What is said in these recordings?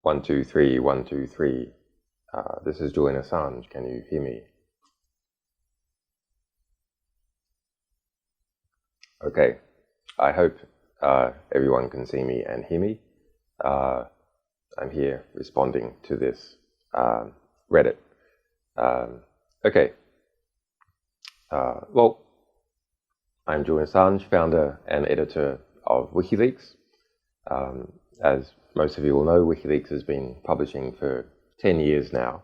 1, 2, 3, 1, 2, 3. This is Julian Assange. Can you hear me? Okay. I hope everyone can see me and hear me. I'm here responding to this Reddit. Okay. Well, I'm Julian Assange, founder and editor of WikiLeaks. As most of you will know, WikiLeaks has been publishing for 10 years now.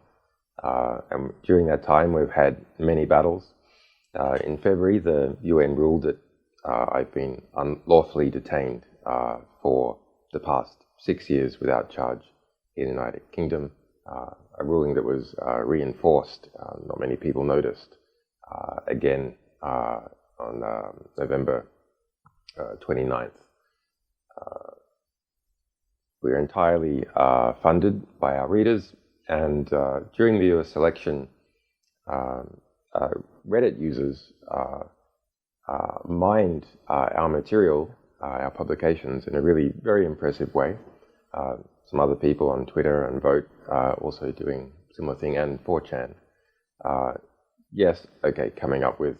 And during that time, we've had many battles. In February, the UN ruled that I've been unlawfully detained for the past 6 years without charge in the United Kingdom, a ruling that was reinforced, not many people noticed, again on November 29th. We're entirely funded by our readers, and during the US election, Reddit users mined our material, our publications, in a really very impressive way. Some other people on Twitter and Vote also doing similar thing, and 4chan. Yes, okay, coming up with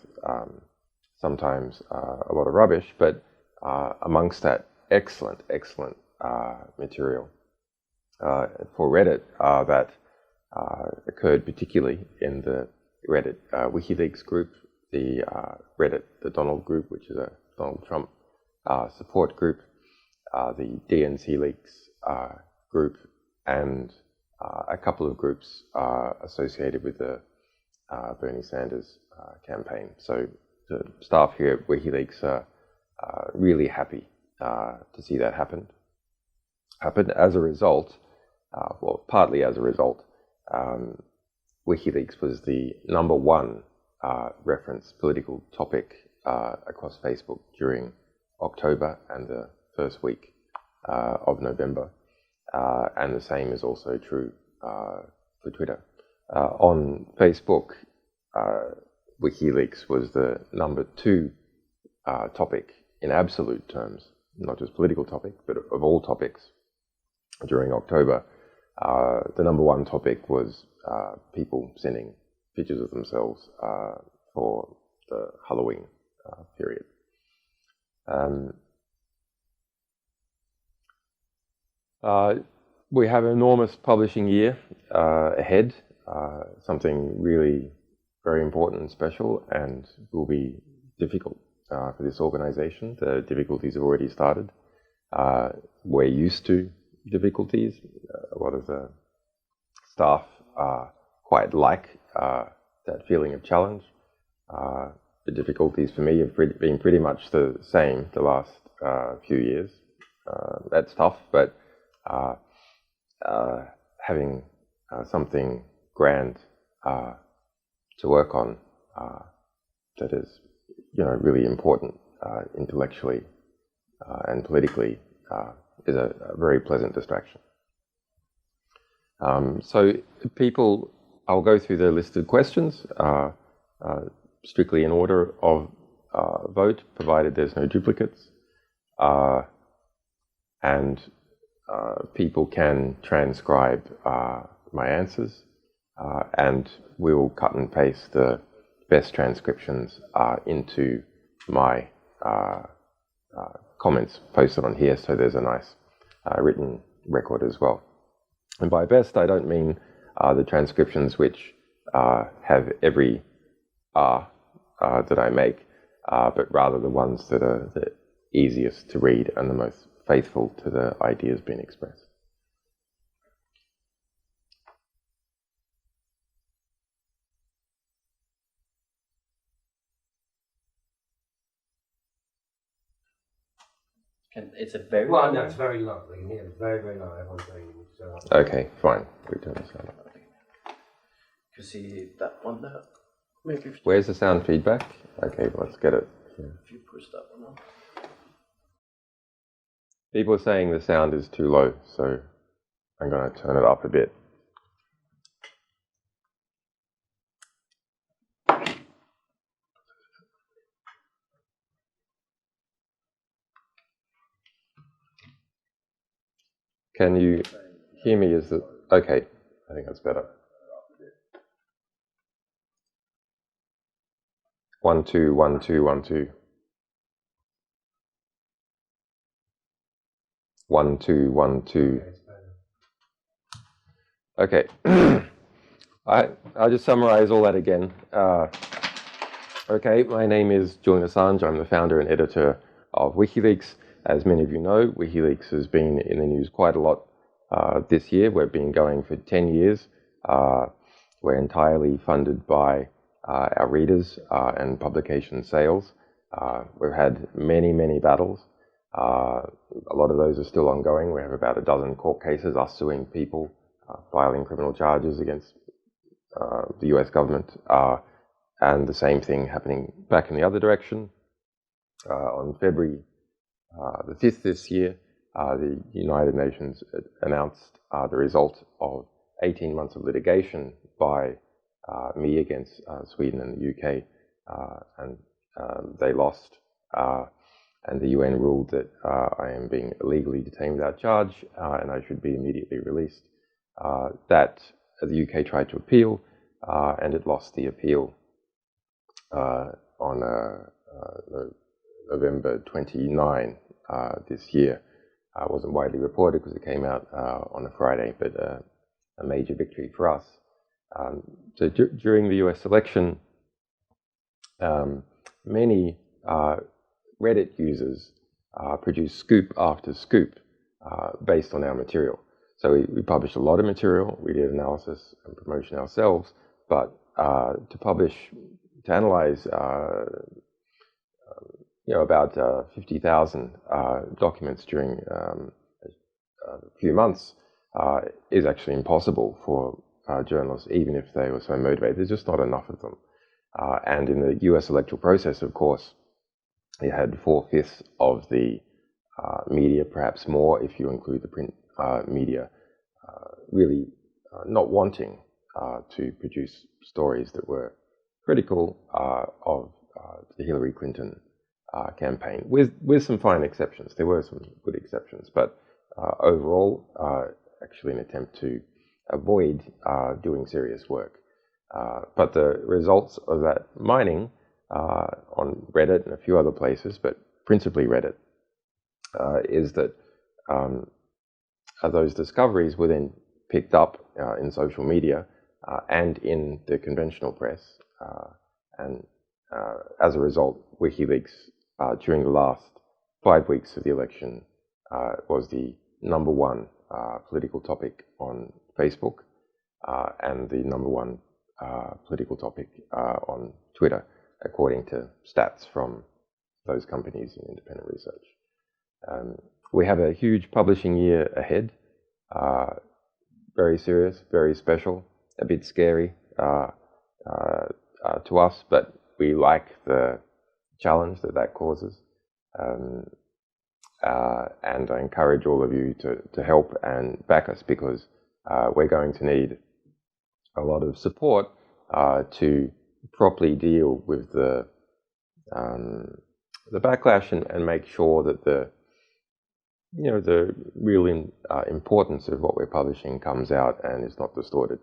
sometimes a lot of rubbish, but amongst that, excellent material. For Reddit, that occurred particularly in the Reddit WikiLeaks group, the Reddit the Donald group, which is a Donald Trump support group, the DNC Leaks group, and a couple of groups associated with the Bernie Sanders campaign. So the staff here at WikiLeaks are really happy to see that happen. Happened as a result, well, partly as a result, WikiLeaks was the #1 reference political topic across Facebook during October and the first week of November. And the same is also true for Twitter. On Facebook, WikiLeaks was the #2 topic in absolute terms, not just political topic, but of all topics during October. The #1 topic was people sending pictures of themselves for the Halloween period. We have an enormous publishing year ahead, something really very important and special, and will be difficult for this organization. The difficulties have already started. We're used to difficulties. A lot of the staff quite like that feeling of challenge. The difficulties for me have been pretty much the same the last few years. That's tough, but having something grand to work on that is, really important intellectually and politically is a very pleasant distraction. So people, I'll go through the listed questions strictly in order of vote, provided there's no duplicates. And people can transcribe my answers, and we will cut and paste the best transcriptions into my comments posted on here, so there's a nice written record as well. And by best, I don't mean the transcriptions which have every R that I make, but rather the ones that are the easiest to read and the most faithful to the ideas being expressed. It's a very well, no, it's very low. We can hear it very, very low. Everyone's saying okay, fine. We turn the sound up. You see that one there? Maybe if Where's the sound feedback? Okay, let's get it. Yeah. if you push that one on. People are saying the sound is too low, so I'm going to turn it up a bit. Can you hear me? Is that okay? I think that's better. 1 2 1 2 1 2 1 2 1 2. Okay. I'll just summarize all that again. Okay, my name is Julian Assange. I'm the founder and editor of WikiLeaks. As many of you know, WikiLeaks has been in the news quite a lot this year. We've been going for 10 years. We're entirely funded by our readers and publication sales. We've had many, many battles. A lot of those are still ongoing. We have about a dozen court cases, us suing people, filing criminal charges against the US government, and the same thing happening back in the other direction. On February the 5th this year, the United Nations announced the result of 18 months of litigation by me against Sweden and the UK, and they lost, and the UN ruled that I am being illegally detained without charge, and I should be immediately released. That the UK tried to appeal, and it lost the appeal on November 29 this year. It wasn't widely reported because it came out on a Friday, but a major victory for us. So during the US election, many Reddit users produced scoop after scoop based on our material. So we published a lot of material, we did analysis and promotion ourselves, but to analyze about 50,000 documents during a few months is actually impossible for journalists, even if they were so motivated. There's just not enough of them. And in the US electoral process, of course, you had 4/5 of the media, perhaps more if you include the print media, really not wanting to produce stories that were critical of the Hillary Clinton campaign, with some fine exceptions. There were some good exceptions, but overall, actually an attempt to avoid doing serious work. But the results of that mining on Reddit and a few other places, but principally Reddit, is that those discoveries were then picked up in social media and in the conventional press, and as a result, WikiLeaks during the last 5 weeks of the election was the #1 political topic on Facebook and the #1 political topic on Twitter, according to stats from those companies in independent research. We have a huge publishing year ahead, very serious, very special, a bit scary to us, but we like the challenge that causes. And I encourage all of you to help and back us, because we're going to need a lot of support to properly deal with the backlash and make sure that the real importance of what we're publishing comes out and is not distorted.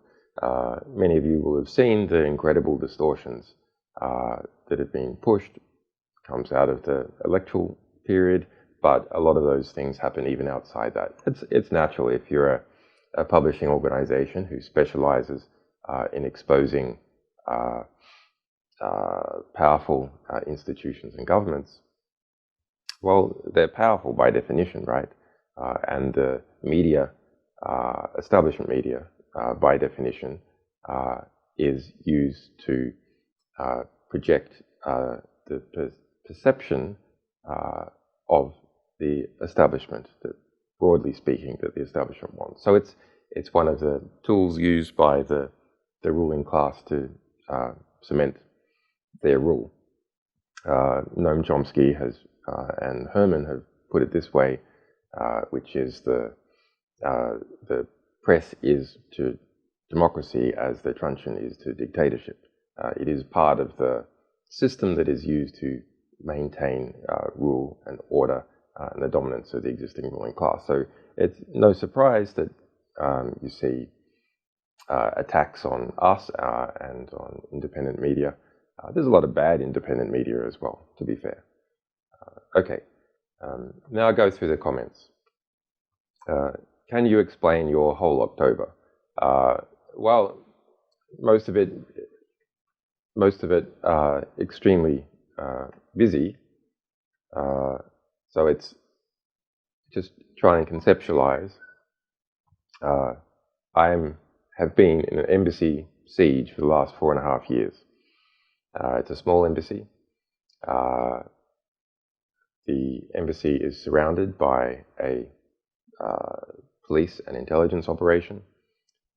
Many of you will have seen the incredible distortions that have been pushed, comes out of the electoral period, but a lot of those things happen even outside that. It's natural if you're a publishing organization who specializes in exposing powerful institutions and governments. Well, they're powerful by definition, right? And the media, establishment media, by definition, is used to project the perception of the establishment, that, broadly speaking, that the establishment wants. So it's one of the tools used by the ruling class to cement their rule. Noam Chomsky has and Herman have put it this way, which is the press is to democracy as the truncheon is to dictatorship. It is part of the system that is used to maintain rule and order and the dominance of the existing ruling class. So it's no surprise that you see attacks on us and on independent media. There's a lot of bad independent media as well, to be fair. Okay, now I'll go through the comments. Can you explain your whole October? Well, most of it extremely busy. So it's just trying to conceptualize. Have been in an embassy siege for the last 4.5 years. It's a small embassy. The embassy is surrounded by a police and intelligence operation,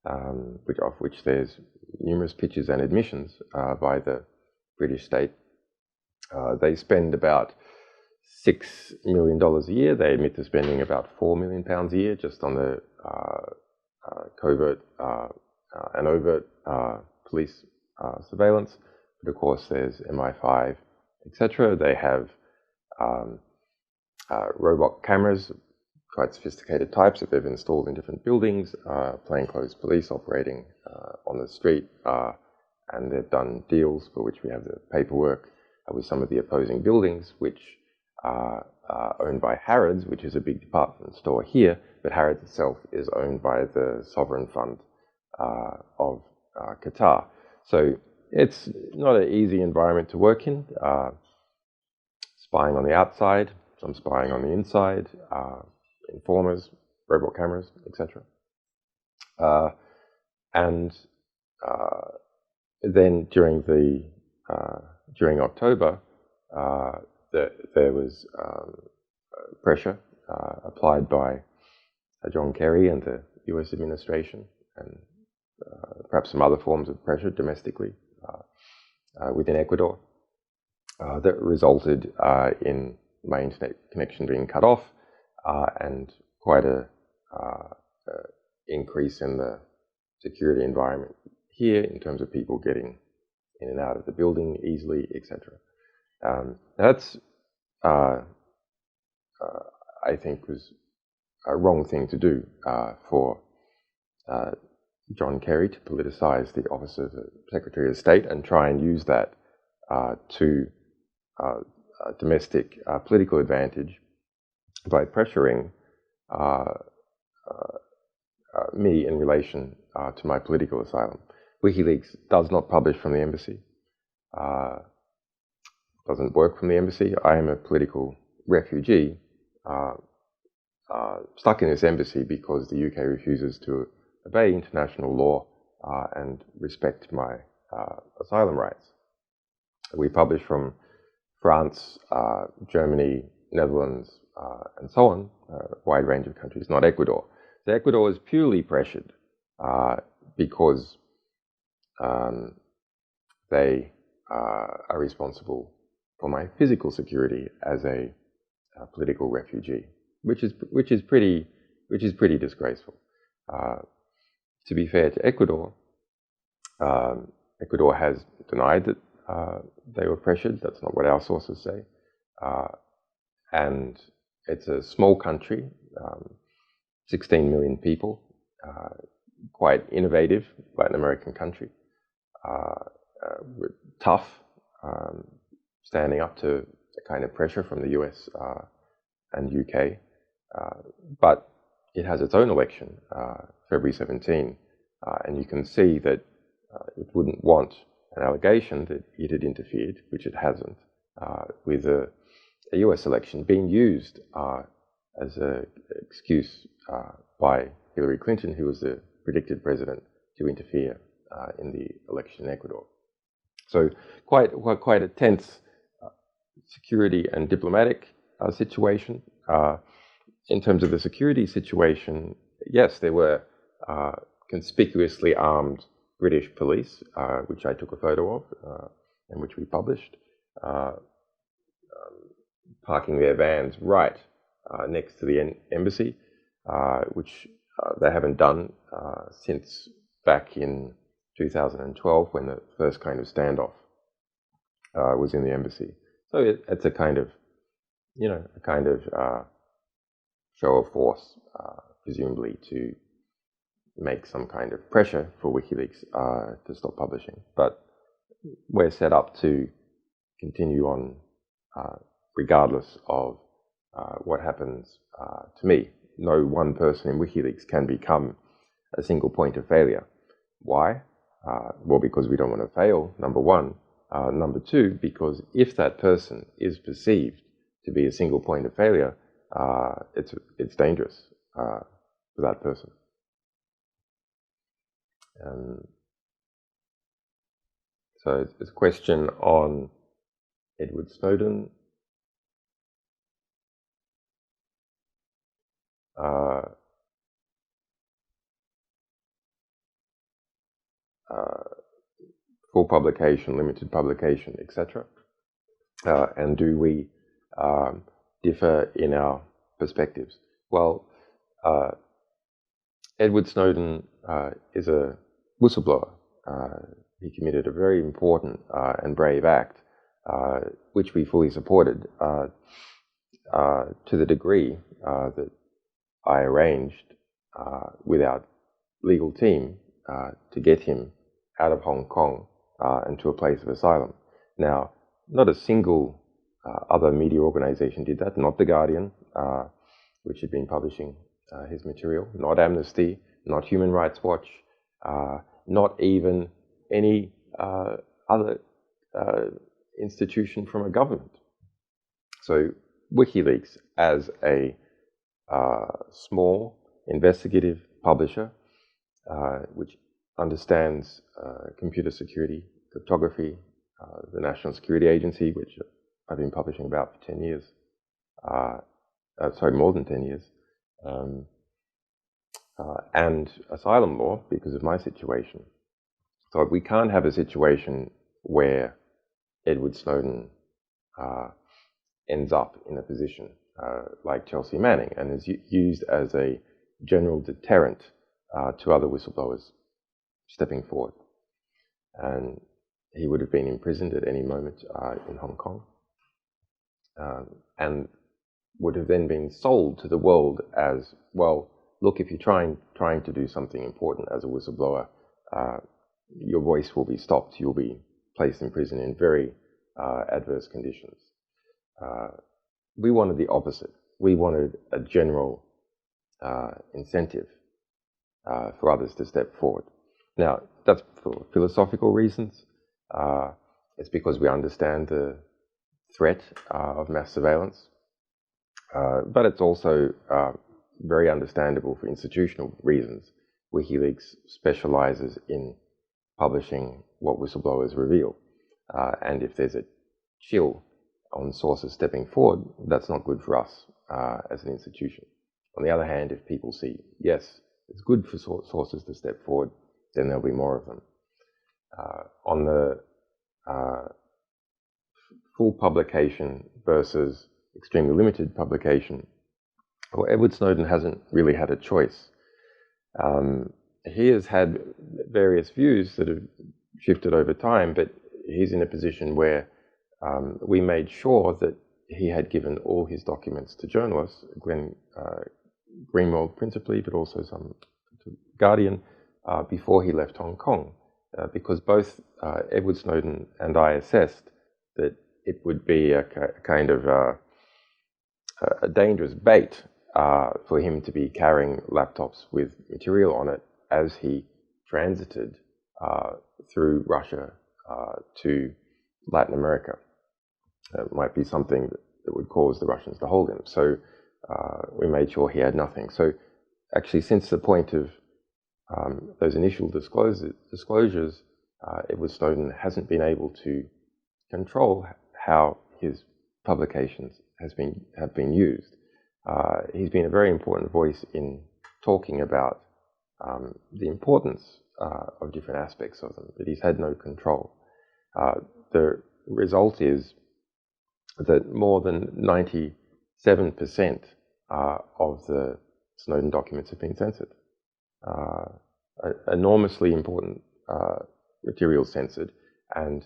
of which there's numerous pictures and admissions by the British state. They spend about $6 million a year. They admit to spending about £4 million a year just on the covert and overt police surveillance. But of course, there's MI5, etc. They have robot cameras, quite sophisticated types that they've installed in different buildings, plainclothes police operating on the street, and they've done deals for which we have the paperwork with some of the opposing buildings, which are owned by Harrods, which is a big department store here, but Harrods itself is owned by the sovereign fund of Qatar. So it's not an easy environment to work in. Spying on the outside, some spying on the inside, informers, robot cameras, etc. And then during October, there was pressure applied by John Kerry and the US administration, and perhaps some other forms of pressure domestically within Ecuador that resulted in my internet connection being cut off and quite a increase in the security environment here in terms of people getting in and out of the building easily, etc. That's, I think, was a wrong thing to do for John Kerry to politicize the office of the Secretary of State and try and use that to domestic political advantage by pressuring me in relation to my political asylum. WikiLeaks does not publish from the embassy, doesn't work from the embassy. I am a political refugee stuck in this embassy because the UK refuses to obey international law and respect my asylum rights. We publish from France, Germany, Netherlands, and so on, a wide range of countries, not Ecuador. So Ecuador is purely pressured because they are responsible for my physical security as a political refugee, which is pretty disgraceful. To be fair to Ecuador, Ecuador has denied that they were pressured. That's not what our sources say. And it's a small country, 16 million people, quite innovative Latin American country, tough, standing up to the kind of pressure from the US and UK. But it has its own election, February 17, and you can see that it wouldn't want an allegation that it had interfered, which it hasn't, with a US election being used as an excuse by Hillary Clinton, who was the predicted president, to interfere in the election in Ecuador. So quite a tense security and diplomatic situation. In terms of the security situation, yes, there were conspicuously armed British police, which I took a photo of and which we published, parking their vans right next to the embassy, which they haven't done since back in 2012 when the first kind of standoff was in the embassy. So it's a kind of, show of force, presumably to make some kind of pressure for WikiLeaks to stop publishing. But we're set up to continue on regardless of what happens to me. No one person in WikiLeaks can become a single point of failure. Why? Well, because we don't want to fail, number one. Number two, because if that person is perceived to be a single point of failure, it's dangerous for that person. So it's a question on Edward Snowden. Full publication, limited publication, etc. And do we differ in our perspectives? Well, Edward Snowden is a whistleblower. He committed a very important and brave act, which we fully supported to the degree that I arranged with our legal team to get him out of Hong Kong and to a place of asylum. Now, not a single other media organization did that, not The Guardian, which had been publishing his material, not Amnesty, not Human Rights Watch, not even any other institution from a government. So WikiLeaks, as a small investigative publisher, which understands computer security, cryptography, the National Security Agency, which I've been publishing about for 10 years, more than 10 years, and asylum law because of my situation. So we can't have a situation where Edward Snowden ends up in a position like Chelsea Manning and is used as a general deterrent to other whistleblowers stepping forward. And he would have been imprisoned at any moment in Hong Kong, and would have then been sold to the world as, well, look, if you're trying to do something important as a whistleblower, your voice will be stopped. You'll be placed in prison in very adverse conditions. We wanted the opposite. We wanted a general incentive for others to step forward. Now, that's for philosophical reasons. It's because we understand the threat of mass surveillance. But it's also very understandable for institutional reasons. WikiLeaks specializes in publishing what whistleblowers reveal. And if there's a chill on sources stepping forward, that's not good for us as an institution. On the other hand, if people see, yes, it's good for sources to step forward, then there'll be more of them. On the full publication versus extremely limited publication, well, Edward Snowden hasn't really had a choice. He has had various views that have shifted over time, but he's in a position where we made sure that he had given all his documents to journalists, Greenwald principally, but also some to Guardian, before he left Hong Kong, because both Edward Snowden and I assessed that it would be a kind of a dangerous bait for him to be carrying laptops with material on it as he transited through Russia to Latin America. It might be something that would cause the Russians to hold him. So we made sure he had nothing. So actually, since the point of those initial disclosures, Edward Snowden hasn't been able to control how his publications have been used. He's been a very important voice in talking about the importance of different aspects of them, but he's had no control. The result is that more than 97% of the Snowden documents have been censored. Enormously important material censored, and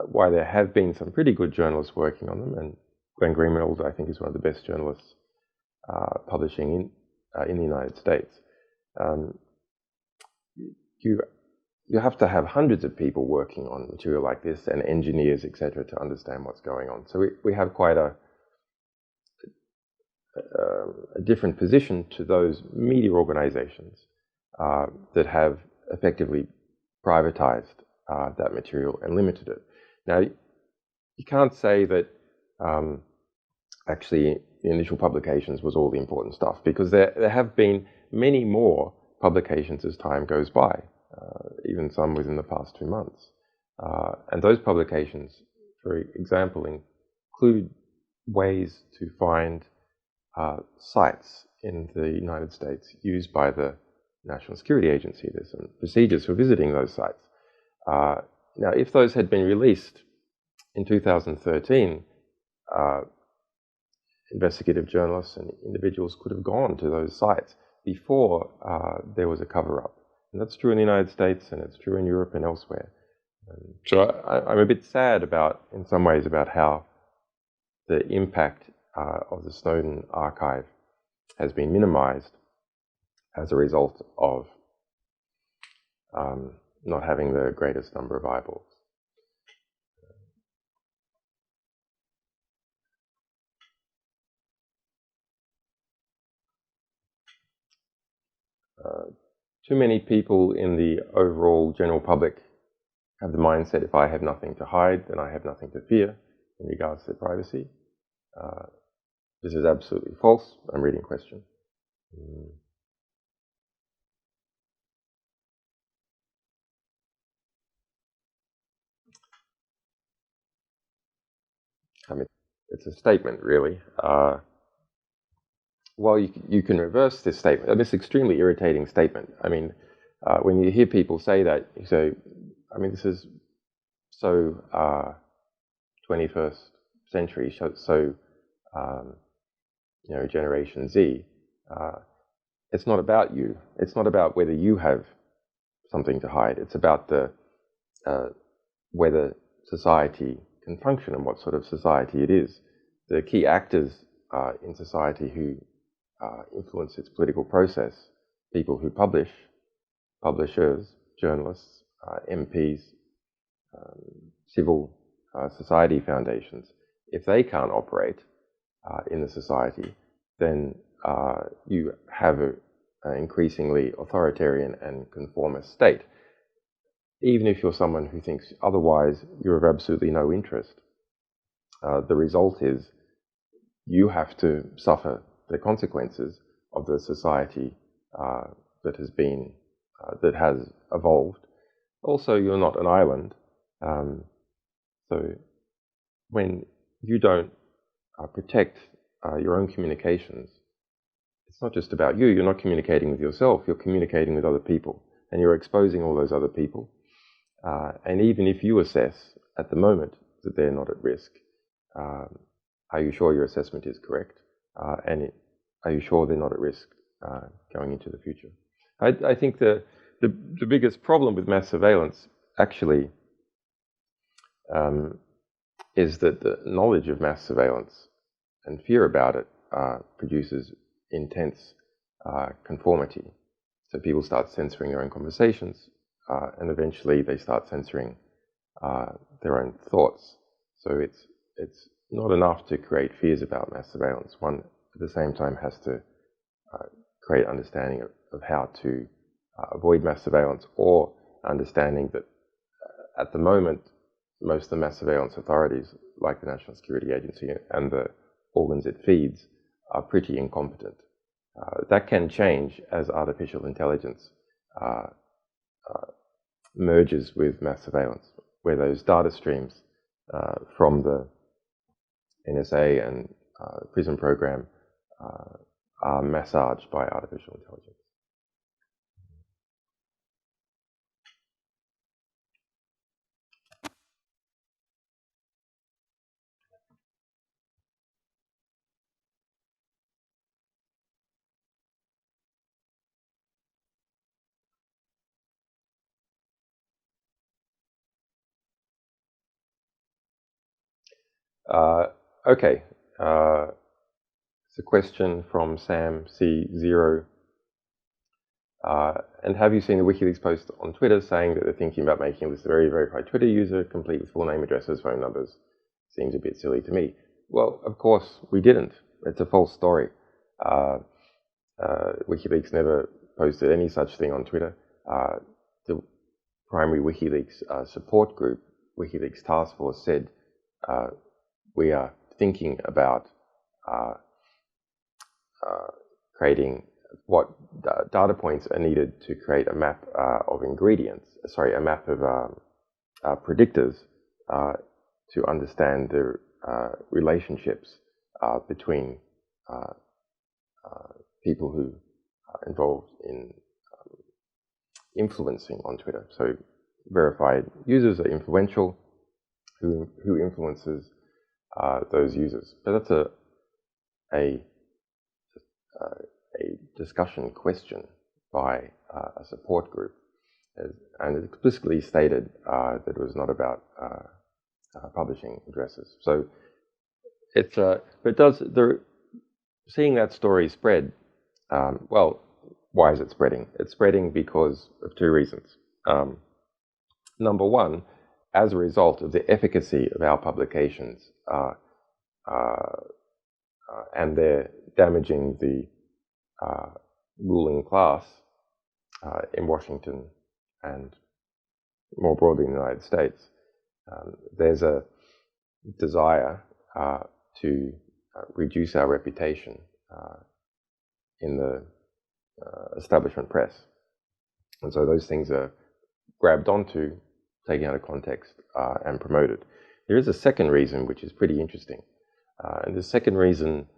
while there have been some pretty good journalists working on them, and Glenn Greenwald, I think, is one of the best journalists publishing in the United States, you have to have hundreds of people working on material like this and engineers, etc., to understand what's going on. So we have quite a different position to those media organizations that have effectively privatized that material and limited it. Now, you can't say that actually the initial publications was all the important stuff, because there have been many more publications as time goes by, even some within the past 2 months. And those publications, for example, include ways to find sites in the United States used by the National Security Agency. There's some procedures for visiting those sites. Now, if those had been released in 2013, investigative journalists and individuals could have gone to those sites before there was a cover-up. And that's true in the United States, and it's true in Europe and elsewhere. So I'm a bit sad in some ways, about how the impact of the Snowden archive has been minimized as a result of not having the greatest number of eyeballs. Too many people in the overall general public have the mindset, if I have nothing to hide, then I have nothing to fear in regards to privacy. This is absolutely false. I'm reading a question. I mean, it's a statement, really. Well, you can reverse this statement, this extremely irritating statement. I mean, when you hear people say that, you say, I mean, this is so 21st century, so Generation Z. It's not about you. It's not about whether you have something to hide. It's about whether society can function and what sort of society it is. The key actors in society who influence its political process, people who publish, publishers, journalists, MPs, civil society foundations, if they can't operate in the society, then you have an increasingly authoritarian and conformist state. Even if you're someone who thinks otherwise, you're of absolutely no interest. The result is you have to suffer the consequences of the society that has evolved. Also, you're not an island. So when you don't protect your own communications, it's not just about you. You're not communicating with yourself. You're communicating with other people, and you're exposing all those other people. And even if you assess at the moment that they're not at risk, are you sure your assessment is correct? And are you sure they're not at risk going into the future? I think the biggest problem with mass surveillance actually is that the knowledge of mass surveillance and fear about it produces intense conformity. So people start censoring their own conversations, and eventually they start censoring their own thoughts. So it's not enough to create fears about mass surveillance. One, at the same time, has to create understanding of how to avoid mass surveillance, or understanding that at the moment, most of the mass surveillance authorities, like the National Security Agency and the organs it feeds, are pretty incompetent. That can change as artificial intelligence merges with mass surveillance, where those data streams from the NSA and PRISM program are massaged by artificial intelligence. Okay. It's a question from Sam C0. And have you seen the WikiLeaks post on Twitter saying that they're thinking about making this a very verified Twitter user, complete with full name, addresses, phone numbers? Seems a bit silly to me. Well, of course, we didn't. It's a false story. WikiLeaks never posted any such thing on Twitter. The primary WikiLeaks support group, WikiLeaks Task Force, said we are thinking about creating what data points are needed to create a map of ingredients, a map of predictors to understand the relationships between people who are involved in influencing on Twitter. So verified users are influential, who influences those users. But that's a discussion question by a support group, and it explicitly stated that it was not about publishing addresses. So it's but it does seeing that story spread. Well, why is it spreading? It's spreading because of two reasons. Number one, as a result of the efficacy of our publications, and they're damaging the ruling class in Washington and more broadly in the United States, there's a desire to reduce our reputation in the establishment press. And so those things are grabbed onto, taken out of context, and promoted. There is a second reason which is pretty interesting. And the second reason,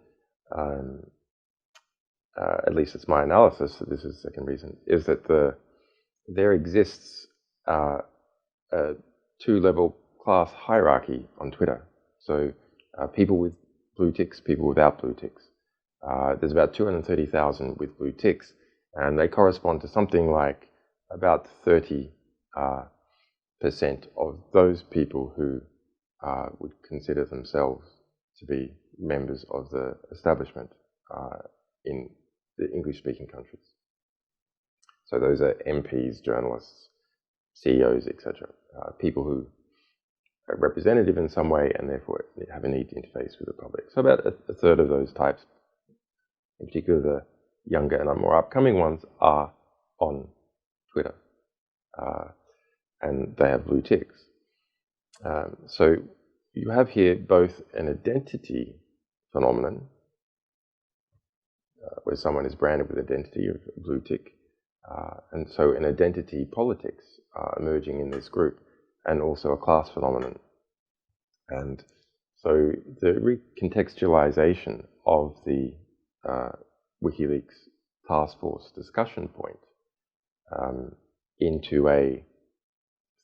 at least it's my analysis that this is the second reason, is that there exists a two-level class hierarchy on Twitter. So people with blue ticks, people without blue ticks. There's about 230,000 with blue ticks, and they correspond to something like about 30% of those people who would consider themselves to be members of the establishment in the English-speaking countries. So those are MPs, journalists, CEOs, etc. People who are representative in some way and therefore have a need to interface with the public. So about a third of those types, in particular the younger and more upcoming ones, are on Twitter. And they have blue ticks. So you have here both an identity phenomenon, where someone is branded with identity of a blue tick, and so an identity politics emerging in this group, and also a class phenomenon. And so the recontextualization of the WikiLeaks task force discussion point into a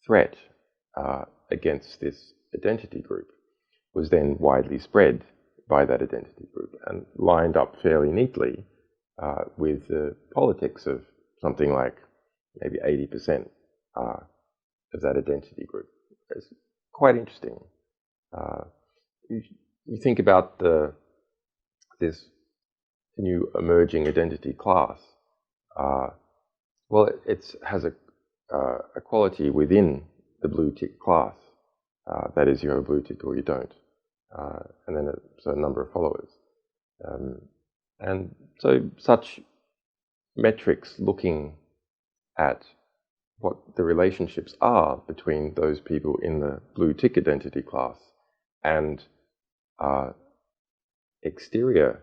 threat against this identity group was then widely spread by that identity group and lined up fairly neatly with the politics of something like maybe 80% of that identity group. It's quite interesting. You think about this new emerging identity class. Well, it has a quality within the blue tick class. That is, you have a blue tick or you don't. And then a number of followers. And so such metrics looking at what the relationships are between those people in the blue tick identity class and exterior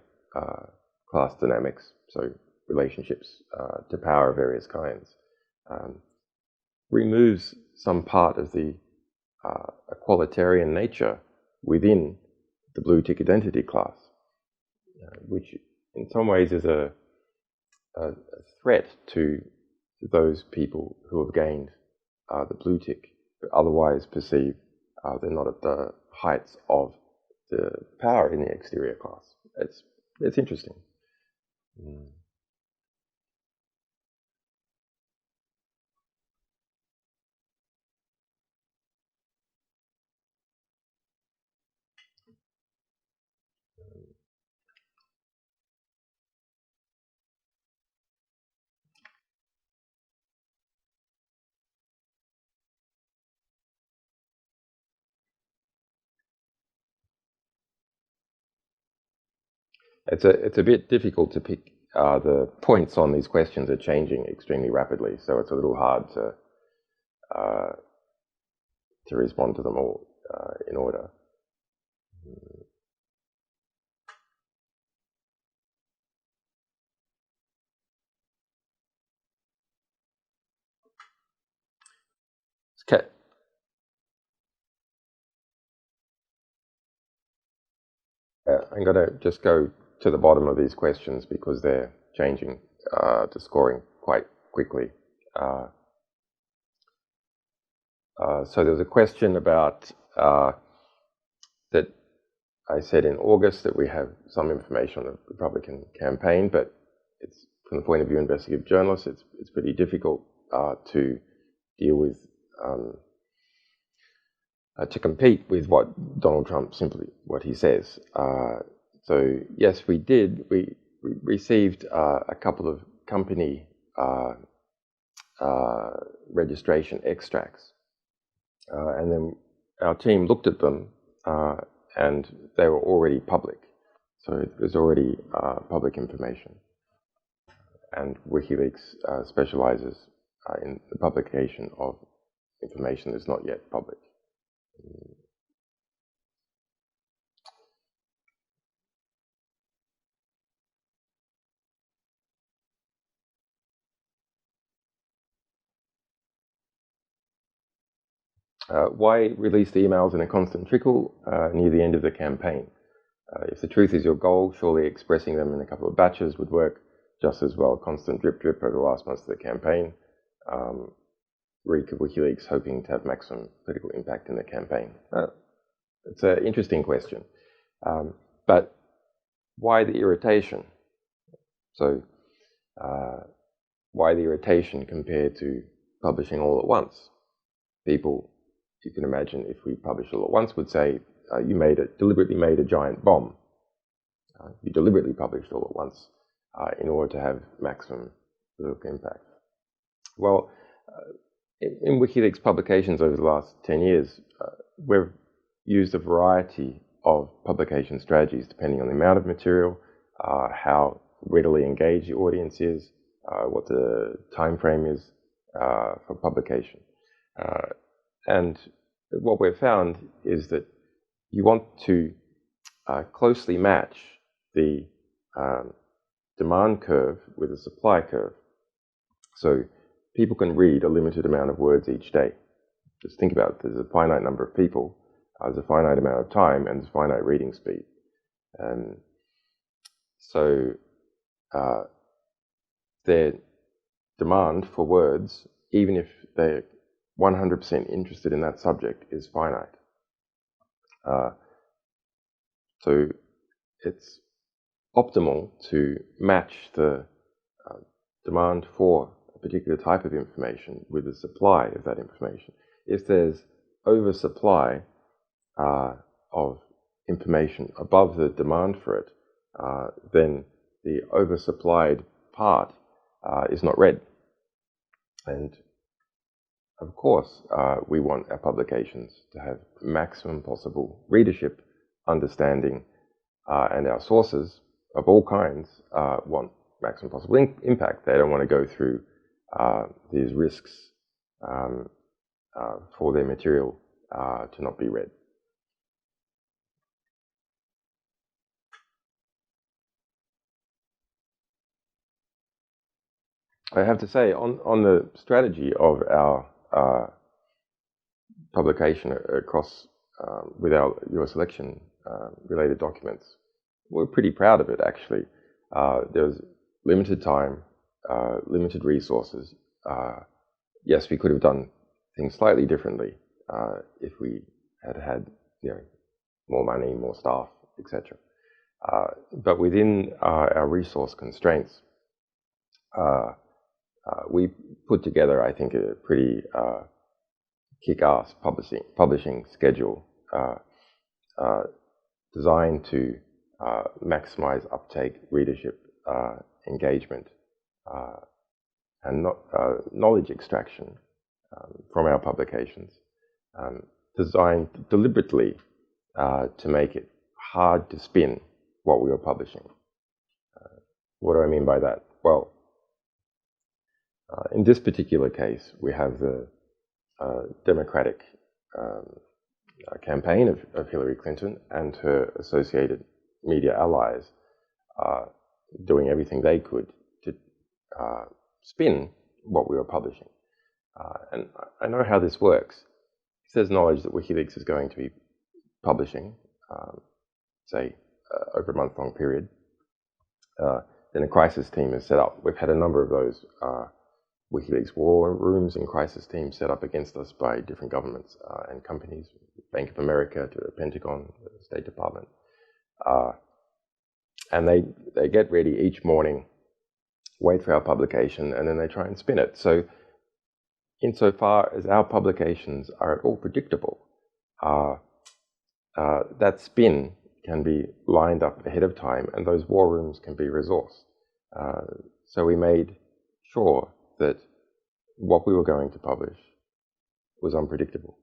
class dynamics, so relationships to power of various kinds, removes some part of the equalitarian nature within the blue tick identity class, which in some ways is a threat to those people who have gained the blue tick, but otherwise perceive they're not at the heights of the power in the exterior class. It's interesting. it's a bit difficult to pick. The points on these questions are changing extremely rapidly, so it's a little hard to respond to them all in order. Okay. I'm going to just go to the bottom of these questions because they're changing to scoring quite quickly. So there was a question about that I said in August that we have some information on the Republican campaign, but it's from the point of view of investigative journalists, it's pretty difficult to deal with, to compete with what Donald Trump simply, what he says. So yes, we did. We received a couple of company registration extracts, and then our team looked at them, and they were already public. So it was already public information. And WikiLeaks specializes in the publication of information that's not yet public. Why release the emails in a constant trickle near the end of the campaign? If the truth is your goal, surely expressing them in a couple of batches would work just as well. Constant drip drip over the last months of the campaign. Reek of WikiLeaks hoping to have maximum political impact in the campaign. It's an interesting question. But why the irritation? So why the irritation compared to publishing all at once? People, you can imagine, if we publish all at once, would say, you deliberately made a giant bomb. You deliberately published all at once in order to have maximum political impact. Well, in WikiLeaks publications over the last 10 years, we've used a variety of publication strategies depending on the amount of material, how readily engaged the audience is, what the time frame is for publication. And what we've found is that you want to closely match the demand curve with the supply curve. So people can read a limited amount of words each day. Just think about it. There's a finite number of people, there's a finite amount of time, and there's finite reading speed. So their demand for words, even if they're 100% interested in that subject, is finite. So it's optimal to match the demand for a particular type of information with the supply of that information. If there's oversupply of information above the demand for it, then the oversupplied part is not read. And of course, we want our publications to have maximum possible readership, understanding, and our sources of all kinds want maximum possible impact. They don't want to go through these risks for their material to not be read. I have to say, on the strategy of our publication across with our US election related documents, we're pretty proud of it, actually. There's limited time, limited resources. Yes, we could have done things slightly differently if we had more money, more staff, etc. But within our resource constraints, we put together, I think, a pretty kick-ass publishing schedule designed to maximize uptake, readership, engagement, and knowledge extraction from our publications, designed deliberately to make it hard to spin what we were publishing. What do I mean by that? Well, in this particular case, we have the Democratic campaign of Hillary Clinton and her associated media allies doing everything they could to spin what we were publishing. And I know how this works. If there's knowledge that WikiLeaks is going to be publishing, say, over a month-long period, then a crisis team is set up. We've had a number of those WikiLeaks war rooms and crisis teams set up against us by different governments and companies, Bank of America to the Pentagon, the State Department. And they get ready each morning, wait for our publication, and then they try and spin it. So insofar as our publications are at all predictable, that spin can be lined up ahead of time, and those war rooms can be resourced. So we made sure that what we were going to publish was unpredictable.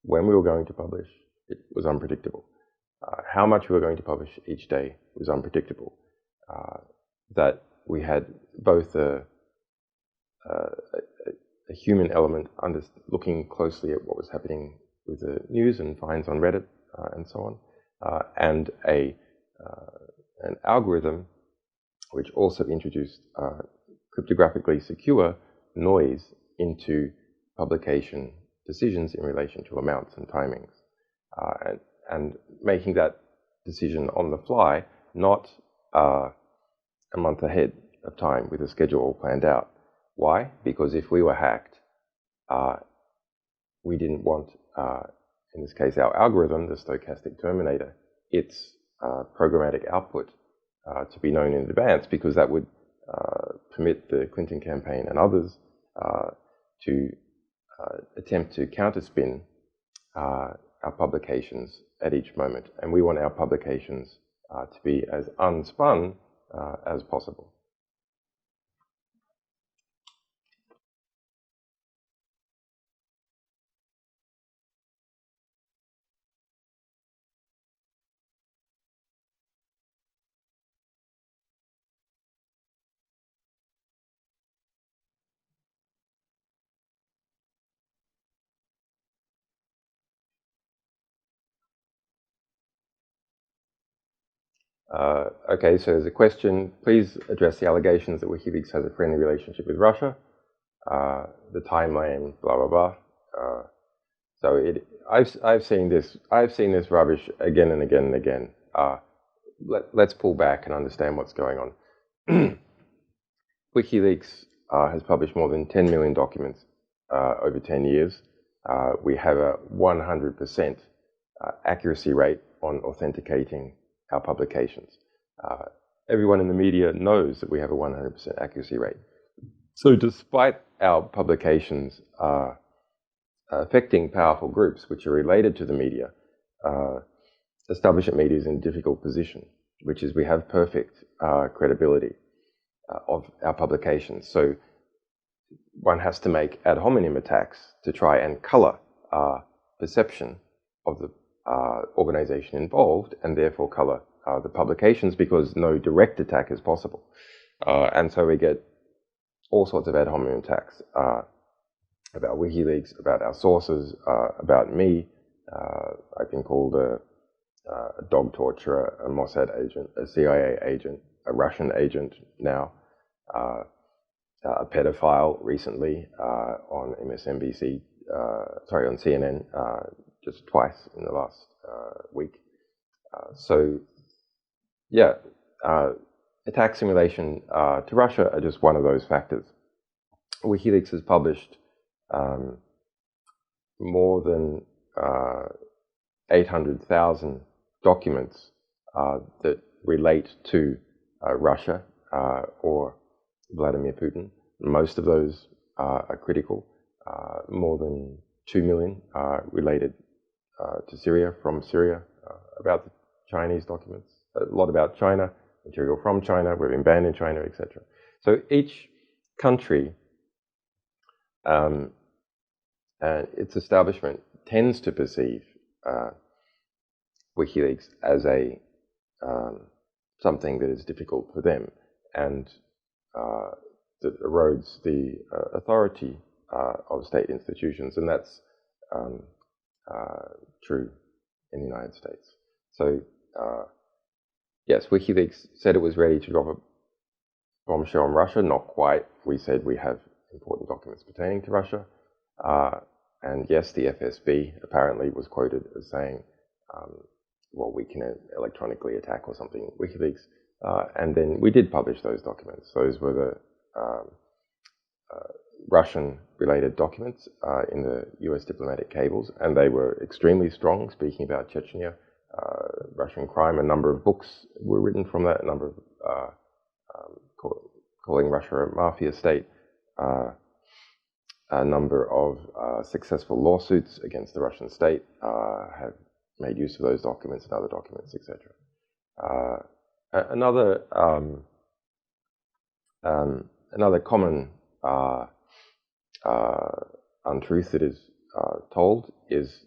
When we were going to publish, it was unpredictable. How much we were going to publish each day was unpredictable. That we had both a human element, looking closely at what was happening with the news and finds on Reddit and so on, and an algorithm which also introduced cryptographically secure noise into publication decisions in relation to amounts and timings, and making that decision on the fly, not a month ahead of time with a schedule all planned out. Why? Because if we were hacked, we didn't want, in this case, our algorithm, the stochastic terminator, its programmatic output to be known in advance, because that would permit the Clinton campaign and others to attempt to counterspin our publications at each moment. And we want our publications to be as unspun as possible. Okay, so there's a question. Please address the allegations that WikiLeaks has a friendly relationship with Russia. The timeline, blah blah blah. I've seen this rubbish again and again and again. Let's pull back and understand what's going on. WikiLeaks has published more than 10 million documents over 10 years. We have a 100% accuracy rate on authenticating our publications. Everyone in the media knows that we have a 100% accuracy rate. So despite our publications affecting powerful groups which are related to the media, establishment media is in a difficult position, which is we have perfect credibility of our publications. So one has to make ad hominem attacks to try and color perception of the organization involved, and therefore color the publications, because no direct attack is possible. And so we get all sorts of ad hominem attacks about WikiLeaks, about our sources, about me. I've been called a dog torturer, a Mossad agent, a CIA agent, a Russian agent now, a pedophile recently on MSNBC, on CNN, just twice in the last week. Attacks in relation to Russia are just one of those factors. WikiLeaks has published more than 800,000 documents that relate to Russia or Vladimir Putin. Most of those are critical. More than 2 million related to Syria, from Syria, about the Chinese documents, a lot about China, material from China, we've been banned in China, etc. So each country and its establishment tends to perceive WikiLeaks as something that is difficult for them. and that erodes the authority of state institutions, and that's true in the United States. So, yes, WikiLeaks said it was ready to drop a bombshell on Russia. Not quite. We said we have important documents pertaining to Russia. And yes, the FSB apparently was quoted as saying, well, we can electronically attack or something WikiLeaks. And then we did publish those documents. Those were the Russian-related documents in the US diplomatic cables, and they were extremely strong, speaking about Chechnya, Russian crime. A number of books were written from that, a number of calling Russia a mafia state, a number of successful lawsuits against the Russian state have made use of those documents and other documents, etc. Another common untruth that is told is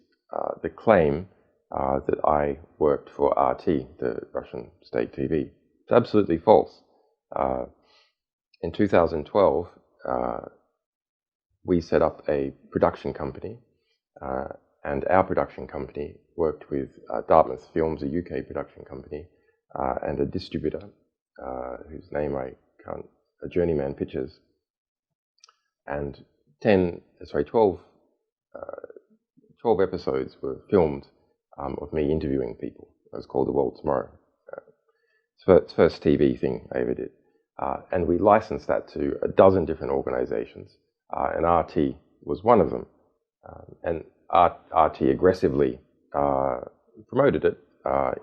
the claim that I worked for RT, the Russian state TV. It's absolutely false. In 2012, we set up a production company, and our production company worked with Dartmouth Films, a UK production company, and a distributor whose name I can't, Journeyman Pictures, and 12 episodes were filmed of me interviewing people. It was called The World Tomorrow. It's the first TV thing I ever did. And we licensed that to a dozen different organizations, and RT was one of them. And RT aggressively promoted it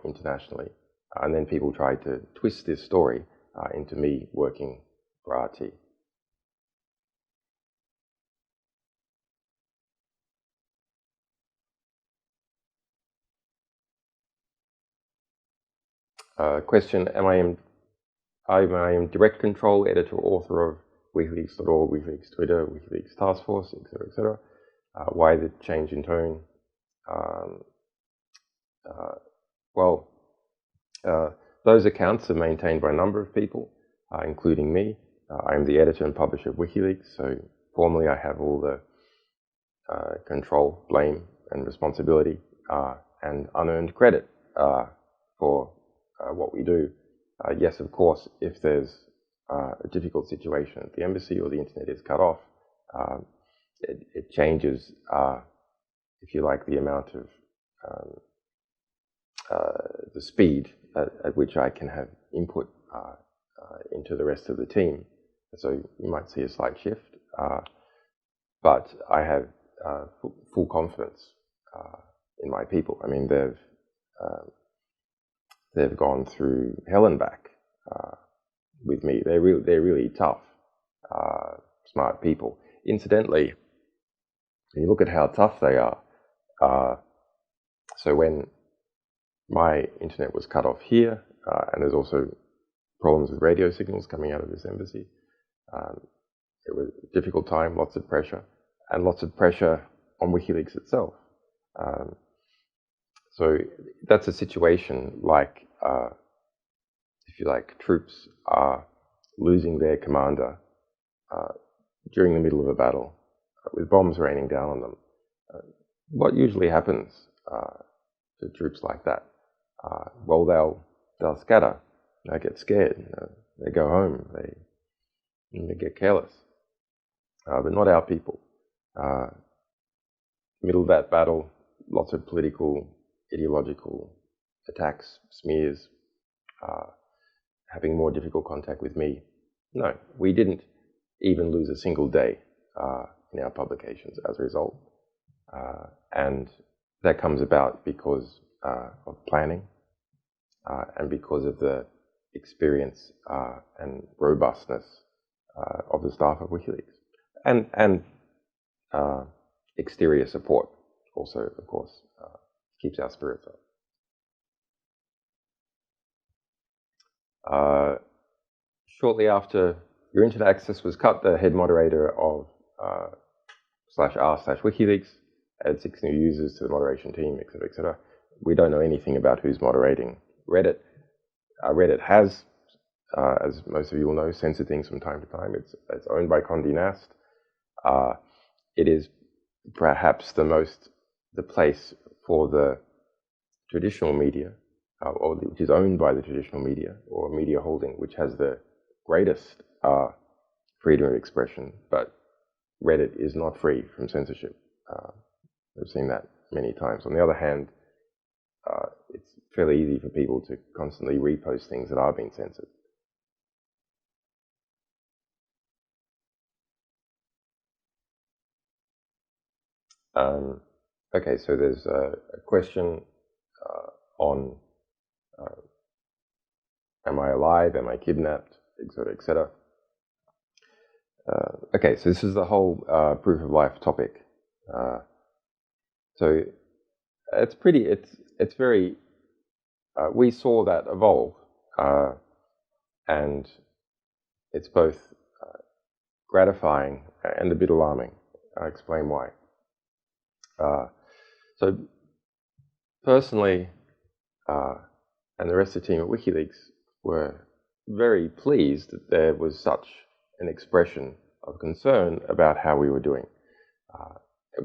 internationally, and then people tried to twist this story into me working for RT. Question: Am I in direct control, editor, author of WikiLeaks.org, WikiLeaks Twitter, WikiLeaks Task Force, etc., etc. Why the change in tone? Those accounts are maintained by a number of people, including me. I am the editor and publisher of WikiLeaks, so formally I have all the control, blame, and responsibility, and unearned credit for what we do. Yes, of course, if there's a difficult situation at the embassy or the internet is cut off, it changes, if you like, the amount of the speed at which I can have input into the rest of the team. So you might see a slight shift, but I have full confidence in my people. I mean, they've gone through hell and back with me. They're really tough, smart people. Incidentally, when you look at how tough they are, so when my internet was cut off here, and there's also problems with radio signals coming out of this embassy, it was a difficult time, lots of pressure, and lots of pressure on WikiLeaks itself. So that's a situation like, if you like, troops are losing their commander during the middle of a battle with bombs raining down on them. What usually happens to troops like that? Well, they'll scatter, they get scared, they go home, they get careless. But not our people. Middle of that battle, lots of political, ideological attacks, smears, having more difficult contact with me. No, we didn't even lose a single day in our publications as a result. And that comes about because of planning and because of the experience and robustness of the staff of WikiLeaks. And exterior support also, of course, keeps our spirits up. Shortly after your internet access was cut, the head moderator of /r/WikiLeaks added 6 new users to the moderation team, etc., etc. We don't know anything about who's moderating Reddit. Reddit has as most of you will know, censor things from time to time. It's owned by Condé Nast. It is perhaps the place for the traditional media, which is owned by the traditional media, or media holding, which has the greatest freedom of expression. But Reddit is not free from censorship. We've seen that many times. On the other hand, it's fairly easy for people to constantly repost things that are being censored. Okay, so there's a question on am I alive, am I kidnapped, etc., etc. Okay, so this is the whole proof of life topic. So it's very, we saw that evolve, and it's both gratifying and a bit alarming. I'll explain why. So personally, and the rest of the team at WikiLeaks were very pleased that there was such an expression of concern about how we were doing.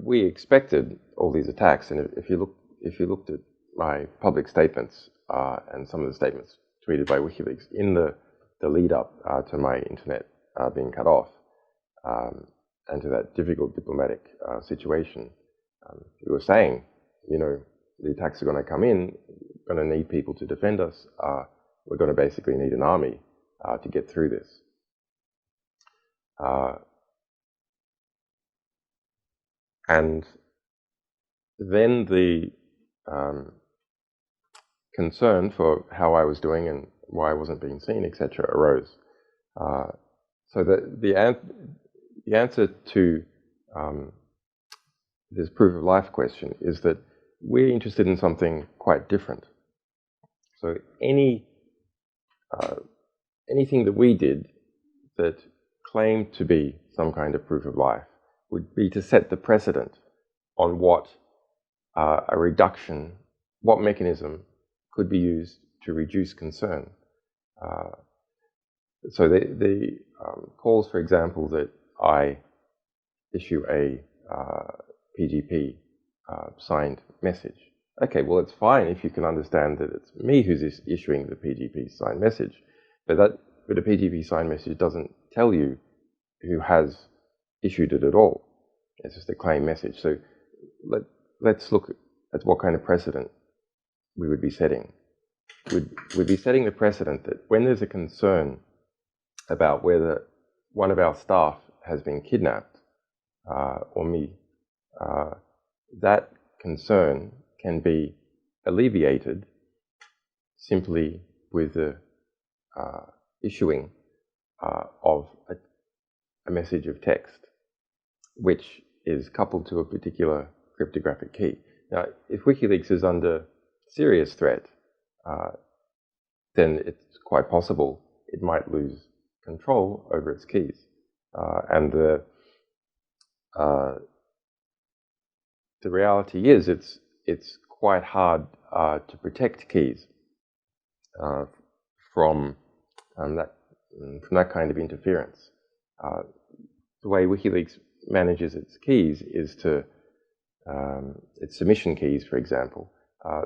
We expected all these attacks, and if you looked at my public statements and some of the statements tweeted by WikiLeaks in the lead up to my internet being cut off and to that difficult diplomatic situation, we were saying, you know, the attacks are going to come in, we're going to need people to defend us, we're going to basically need an army to get through this. And then the concern for how I was doing and why I wasn't being seen, etc., arose. So the answer to this proof of life question is that we're interested in something quite different. So anything that we did that claimed to be some kind of proof of life would be to set the precedent on what what mechanism could be used to reduce concern. So the calls, for example, that I issue a PGP signed message. Okay, well, it's fine if you can understand that it's me who's issuing the PGP signed message, but a PGP signed message doesn't tell you who has issued it at all. It's just a claim message. So let's look at what kind of precedent we would be setting. We'd be setting the precedent that when there's a concern about whether one of our staff has been kidnapped, or me, that concern can be alleviated simply with the issuing of a message of text, which is coupled to a particular cryptographic key. Now, if WikiLeaks is under serious threat, then it's quite possible it might lose control over its keys. And the reality is it's quite hard to protect keys from that kind of interference. The way WikiLeaks manages its keys is to its submission keys, for example,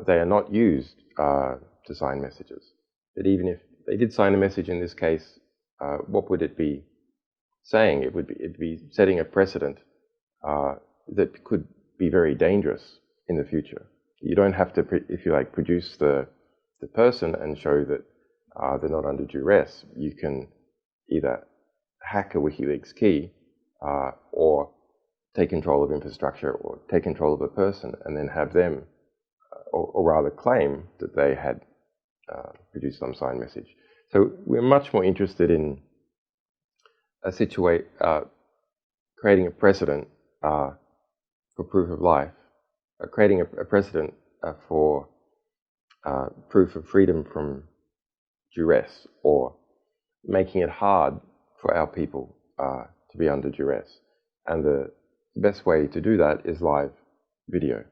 they are not used to sign messages. But even if they did sign a message in this case, what would it be saying? It'd be setting a precedent that could be very dangerous in the future. You don't have to, if you like, produce the person and show that they're not under duress. You can either hack a WikiLeaks key or take control of infrastructure or take control of a person and then have them, or rather claim that they had produced some signed message. So we're much more interested in creating a precedent for proof of life, creating a precedent for proof of freedom from duress, or making it hard for our people to be under duress. And the best way to do that is live video.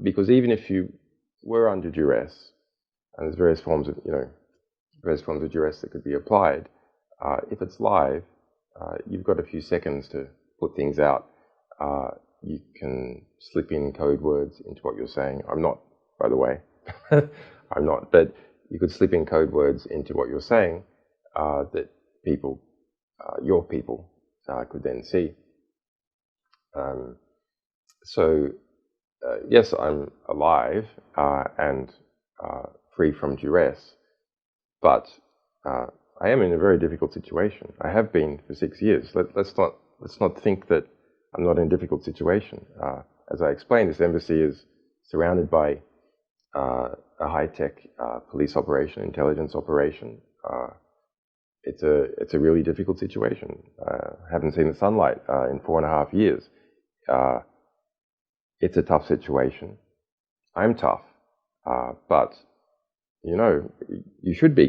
Because even if you were under duress, and there's various forms of, various forms of duress that could be applied. If it's live, you've got a few seconds to put things out. You can slip in code words into what you're saying. I'm not, by the way. I'm not, but you could slip in code words into what you're saying that people, your people, could then see. Yes, I'm alive and free from duress, but I am in a very difficult situation. I have been for 6 years. Let's not think that I'm not in a difficult situation. As I explained, this embassy is surrounded by a high-tech police operation, intelligence operation. It's a really difficult situation. I haven't seen the sunlight in 4.5 years. It's a tough situation. I'm tough, but you should be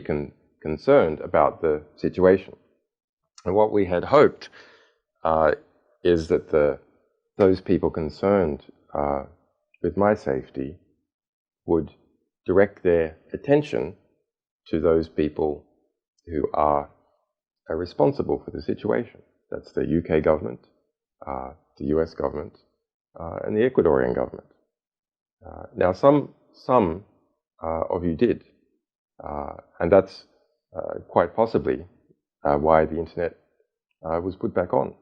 concerned about the situation. And what we had hoped is that those people concerned with my safety would direct their attention to those people who are responsible for the situation. That's the UK government, the US government, and the Ecuadorian government. Now, some of you did, and that's quite possibly why the internet was put back on,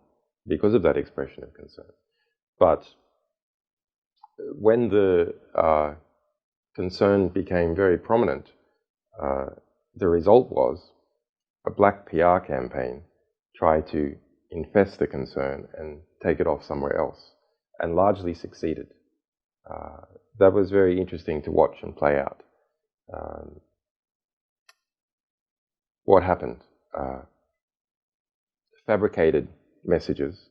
because of that expression of concern. But when the concern became very prominent, the result was a black PR campaign tried to infest the concern and take it off somewhere else, and largely succeeded. That was very interesting to watch and play out. What happened? Fabricated messages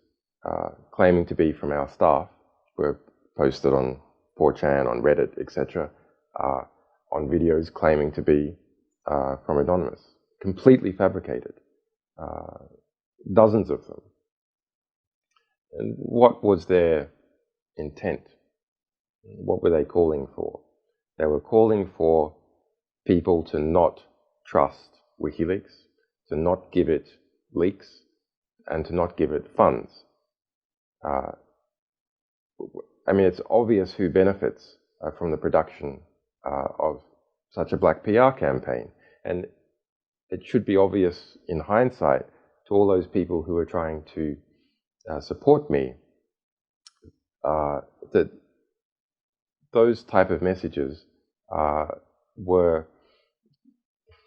claiming to be from our staff were posted on 4chan, on Reddit, etc., on videos claiming to be from Anonymous. Completely fabricated. Dozens of them. And what was their intent? What were they calling for? They were calling for people to not trust WikiLeaks, to not give it leaks, and to not give it funds. I mean, it's obvious who benefits from the production of such a black PR campaign. And it should be obvious in hindsight to all those people who are trying to support me that those type of messages were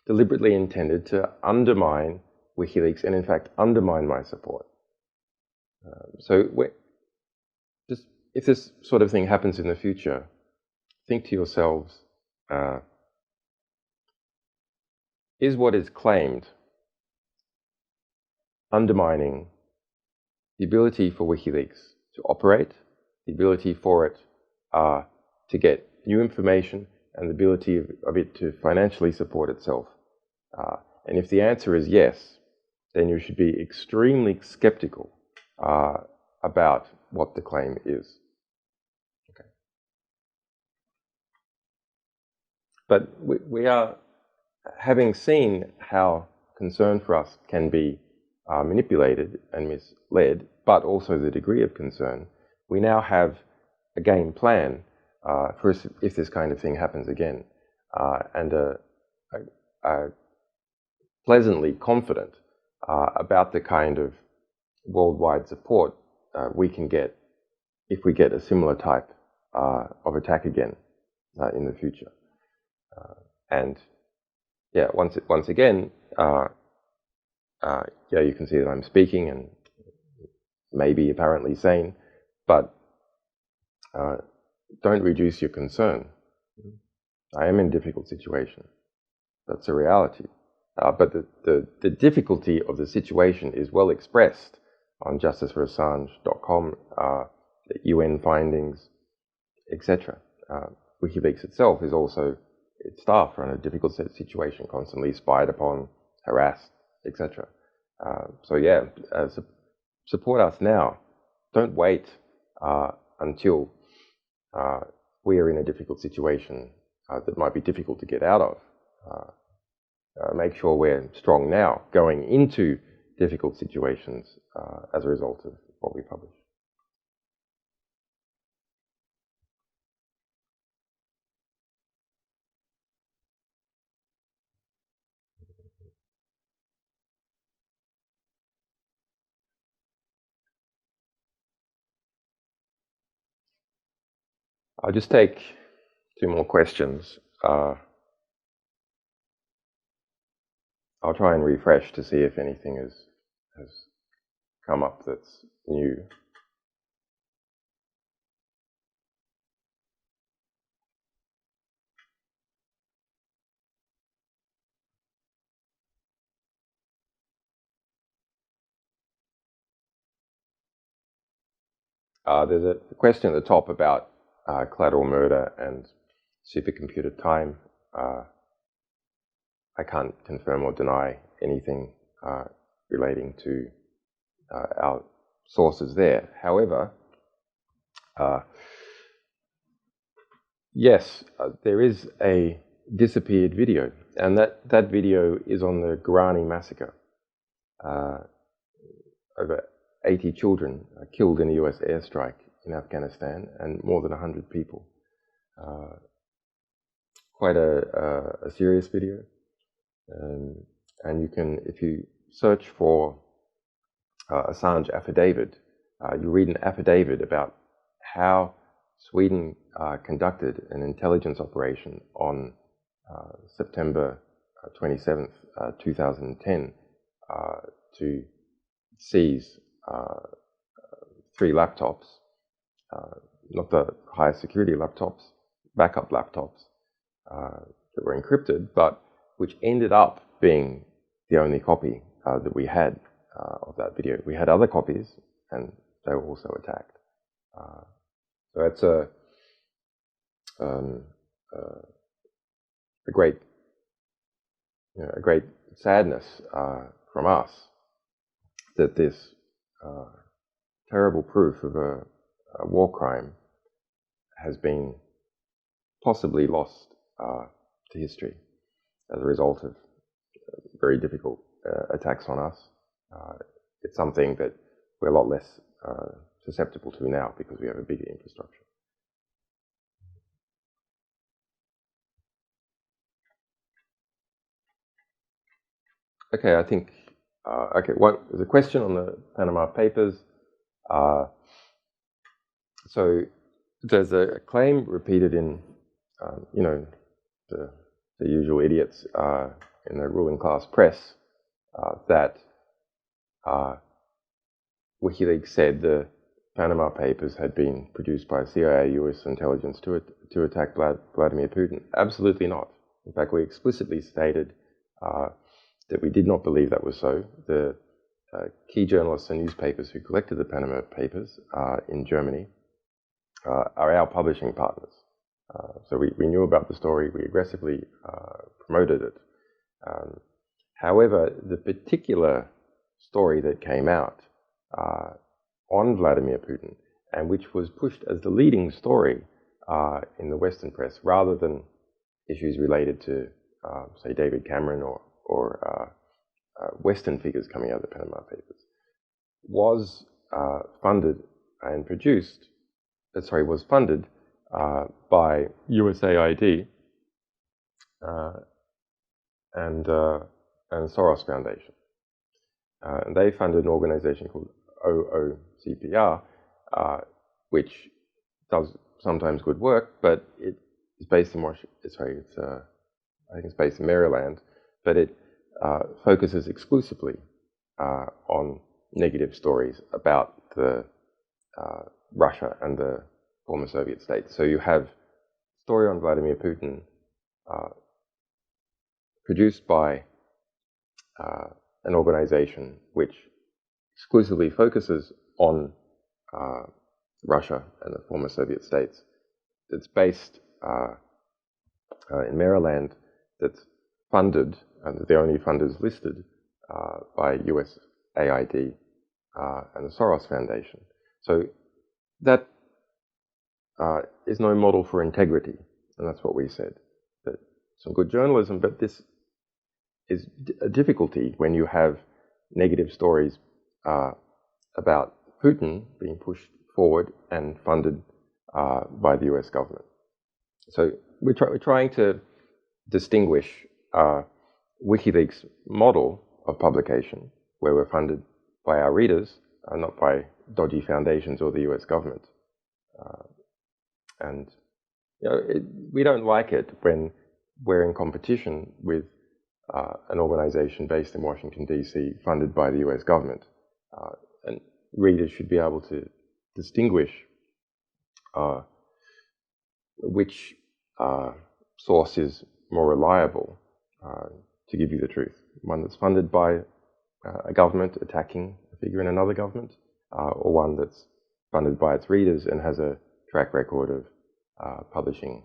deliberately intended to undermine WikiLeaks and in fact undermine my support. So just if this sort of thing happens in the future, think to yourselves, is what is claimed undermining the ability for WikiLeaks to operate, the ability for it to get new information, and the ability of it to financially support itself? And if the answer is yes, then you should be extremely skeptical about what the claim is. Okay. But we are, having seen how concern for us can be manipulated and misled, but also the degree of concern, we now have a game plan for if this kind of thing happens again, and are pleasantly confident about the kind of worldwide support we can get if we get a similar type of attack again in the future. And yeah, once again, yeah, you can see that I'm speaking and maybe apparently sane, but don't reduce your concern. I am in a difficult situation. That's a reality. But the difficulty of the situation is well expressed on justiceforassange.com, the UN findings, etc. WikiLeaks itself is also, its staff are in a difficult situation, constantly spied upon, harassed, etc. So yeah, support us now. Don't wait until we are in a difficult situation that might be difficult to get out of. make sure we're strong now going into difficult situations as a result of what we publish. I'll just take 2 more questions. I'll try and refresh to see if anything has come up that's new. There's a question at the top about collateral murder and supercomputer time. I can't confirm or deny anything relating to our sources there. However, yes, there is a disappeared video, and that video is on the Guarani massacre. Over 80 children killed in a US airstrike in Afghanistan, and more than 100 people. Quite a serious video. And you can, if you search for Assange affidavit, you read an affidavit about how Sweden conducted an intelligence operation on September 27th, 2010, to seize 3 laptops, not the highest security laptops, backup laptops that were encrypted, but which ended up being the only copy that we had of that video. We had other copies, and they were also attacked. So that's a great, a great sadness from us that this terrible proof of a war crime has been possibly lost to history as a result of very difficult attacks on us. It's something that we're a lot less susceptible to now because we have a bigger infrastructure. Okay, I think, there's a question on the Panama Papers. So there's a claim repeated in, the usual idiots in the ruling class press that WikiLeaks said the Panama Papers had been produced by CIA, US intelligence to attack Vladimir Putin. Absolutely not. In fact, we explicitly stated that we did not believe that was so. The key journalists and newspapers who collected the Panama Papers in Germany are our publishing partners. So we knew about the story, we aggressively promoted it. However, the particular story that came out on Vladimir Putin, and which was pushed as the leading story in the Western press, rather than issues related to, say, David Cameron or Western figures coming out of the Panama Papers, was funded and produced, was funded by USAID and Soros Foundation. And they funded an organization called OOCPR, which does sometimes good work, but it is based in I think it's based in Maryland, but it focuses exclusively on negative stories about the Russia and the former Soviet states. So you have a story on Vladimir Putin produced by an organization which exclusively focuses on Russia and the former Soviet states. It's based in Maryland, that's funded, and the only funders listed by USAID and the Soros Foundation. So that is no model for integrity, and that's what we said. That some good journalism, but this is a difficulty when you have negative stories about Putin being pushed forward and funded by the US government. So we're trying to distinguish WikiLeaks' model of publication, where we're funded by our readers, not by dodgy foundations or the US government. And we don't like it when we're in competition with an organization based in Washington, D.C., funded by the US government. And readers should be able to distinguish which source is more reliable to give you the truth. One that's funded by a government attacking a figure in another government, or one that's funded by its readers and has a track record of publishing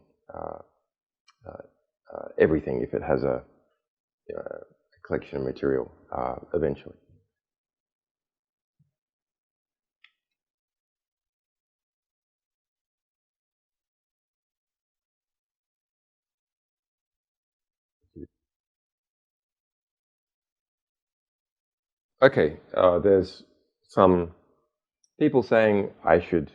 everything if it has a collection of material eventually. Okay, there's some people saying I should,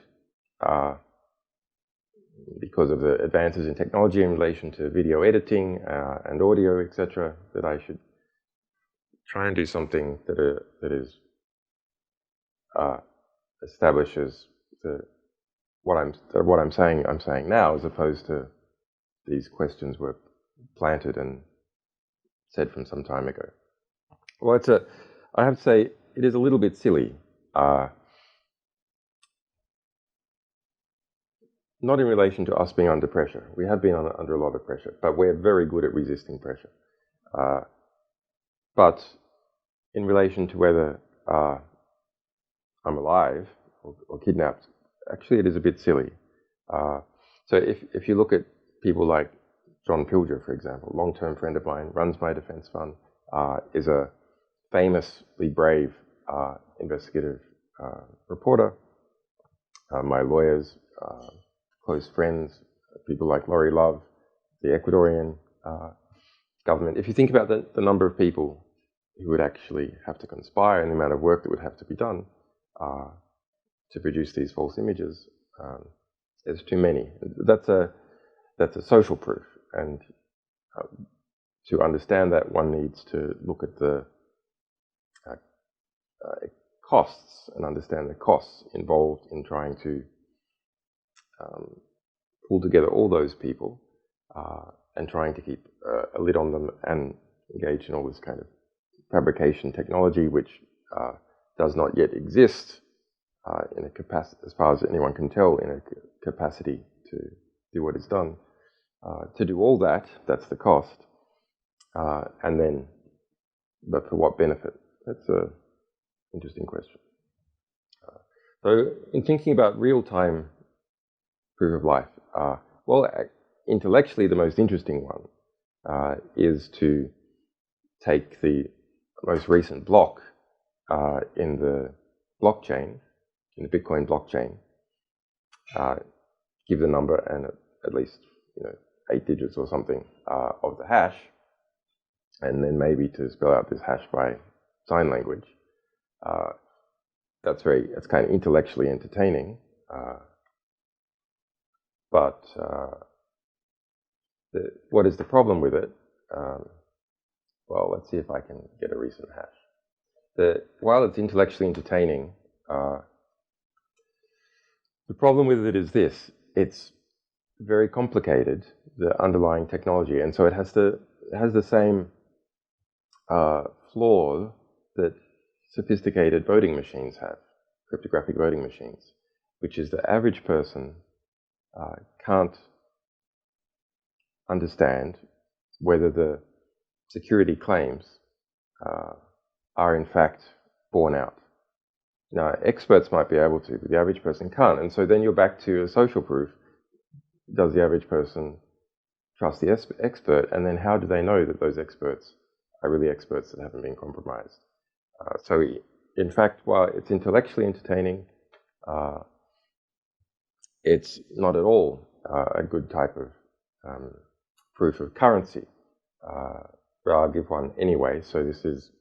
because of the advances in technology in relation to video editing and audio, etc., that I should try and do something that is establishes what I'm saying now, as opposed to these questions were planted and said from some time ago. Well, I have to say, it is a little bit silly. Not in relation to us being under pressure. We have been under a lot of pressure, but we're very good at resisting pressure. But in relation to whether I'm alive or kidnapped, actually it is a bit silly. So if you look at people like John Pilger, for example, long-term friend of mine, runs my defense fund, is a famously brave investigative reporter. My lawyers, close friends, people like Laurie Love, the Ecuadorian government. If you think about the number of people who would actually have to conspire and the amount of work that would have to be done to produce these false images, there's too many. That's a social proof, and to understand that, one needs to look at the costs and understand the costs involved in trying to pull together all those people and trying to keep a lid on them and engage in all this kind of fabrication technology, which does not yet exist in a capacity, as far as anyone can tell, in a capacity to do what is done. To do all that, that's the cost. And then, but for what benefit? That's an interesting question. So in thinking about real-time proof of life, well, intellectually the most interesting one is to take the most recent block in the blockchain, in the Bitcoin blockchain, give the number and at least 8 digits or something of the hash, and then maybe to spell out this hash by sign language. That's kind of intellectually entertaining, but what is the problem with it? Well, let's see if I can get a recent hash. While it's intellectually entertaining, the problem with it is this: it's very complicated, the underlying technology, and so it has the same flaw that sophisticated voting machines have, cryptographic voting machines, which is the average person can't understand whether the security claims are in fact borne out. Now, experts might be able to, but the average person can't. And so then you're back to a social proof. Does the average person trust the expert? And then how do they know that those experts are really experts that haven't been compromised? So in fact, while it's intellectually entertaining, it's not at all a good type of proof of currency. but I'll give one anyway. So this is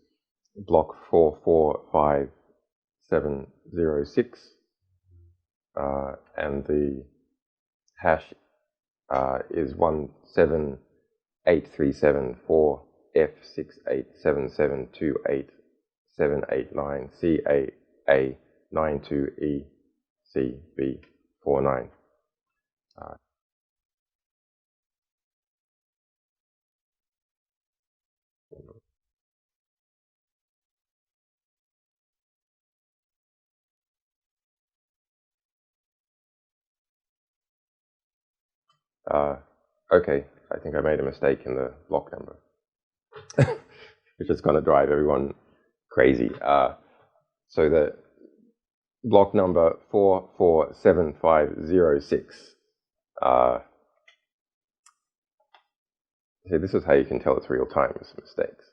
block 445706, and the hash is 17834F6872879CAA92ECB49. Okay, I think I made a mistake in the block number, which is going to drive everyone crazy. So the block number 447506. See, this is how you can tell it's real time, it's mistakes.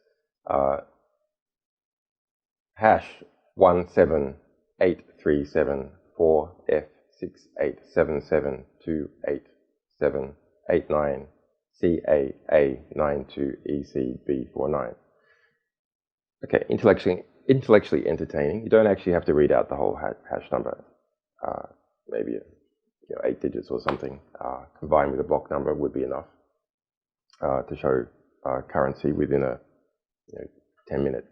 Hash 17834F6872879CAA92ECB49. Okay, intellectually entertaining. You don't actually have to read out the whole hash number. Maybe 8 digits or something combined with a block number would be enough to show currency within a 10-minute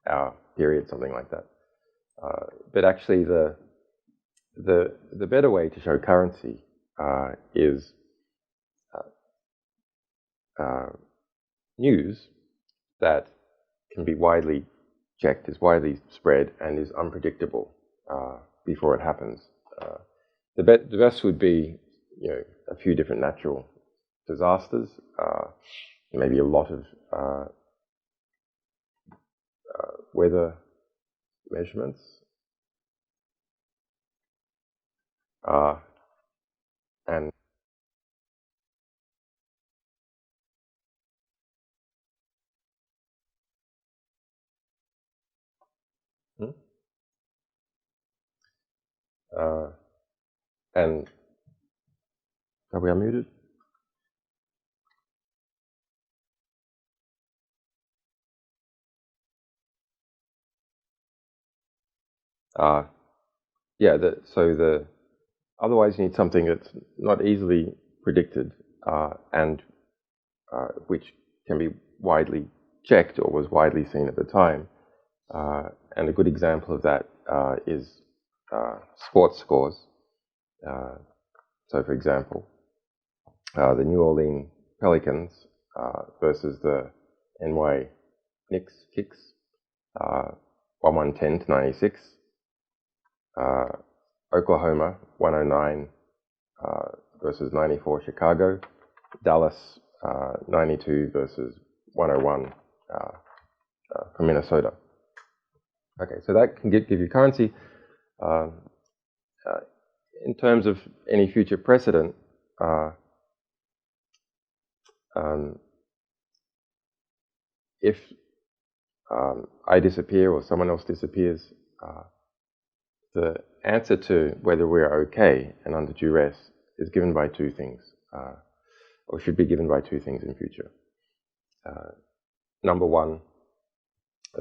hour period, something like that. But actually, the better way to show currency is news that can be widely checked, is widely spread, and is unpredictable before it happens. The best would be, a few different natural disasters, maybe a lot of weather measurements, and and are we unmuted? Otherwise you need something that's not easily predicted and which can be widely checked or was widely seen at the time. And a good example of that is sports scores. So, for example, the New Orleans Pelicans versus the NY Knicks, 110-96. Oklahoma 109 versus 94 Chicago. Dallas 92 versus 101 from Minnesota. Okay, so that can give you currency. In terms of any future precedent, if I disappear or someone else disappears, the answer to whether we're okay and under duress is given by two things, or should be given by two things in future. Number one,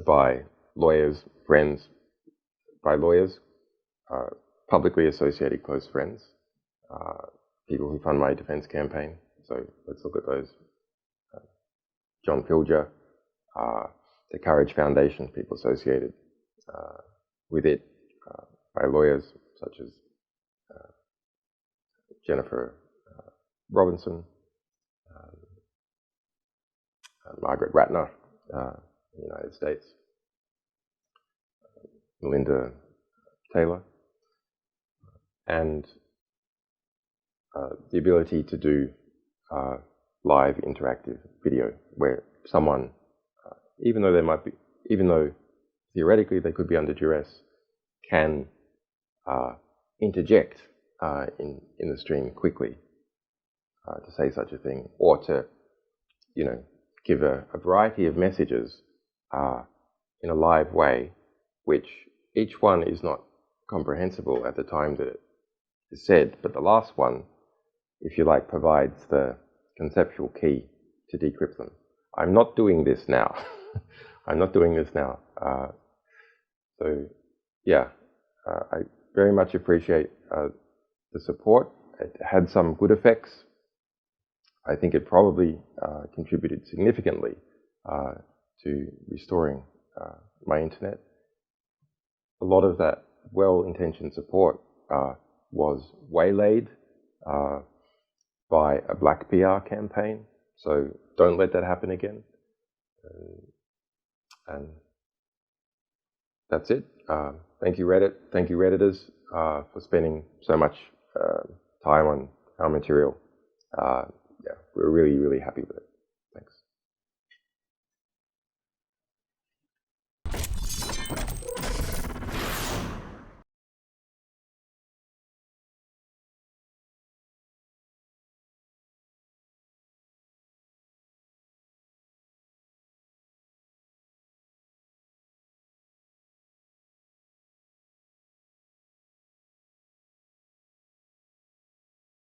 by lawyers, friends, publicly associated close friends, people who fund my defense campaign. So let's look at those. John Pilger, the Courage Foundation, people associated with it, by lawyers such as Jennifer Robinson, Margaret Ratner in the United States, Melinda Taylor, and the ability to do live interactive video where someone, even though theoretically they could be under duress, can interject in the stream quickly to say such a thing, or to, give a variety of messages in a live way, which each one is not comprehensible at the time that it is said, but the last one, if you like, provides the conceptual key to decrypt them. I'm not doing this now. I'm not doing this now. So yeah, I very much appreciate the support. It had some good effects. I think it probably contributed significantly to restoring my internet. A lot of that well-intentioned support was waylaid by a black PR campaign. So don't let that happen again. And that's it. Thank you, Reddit. Thank you, Redditors, for spending so much time on our material. Yeah, we're really, really happy with it.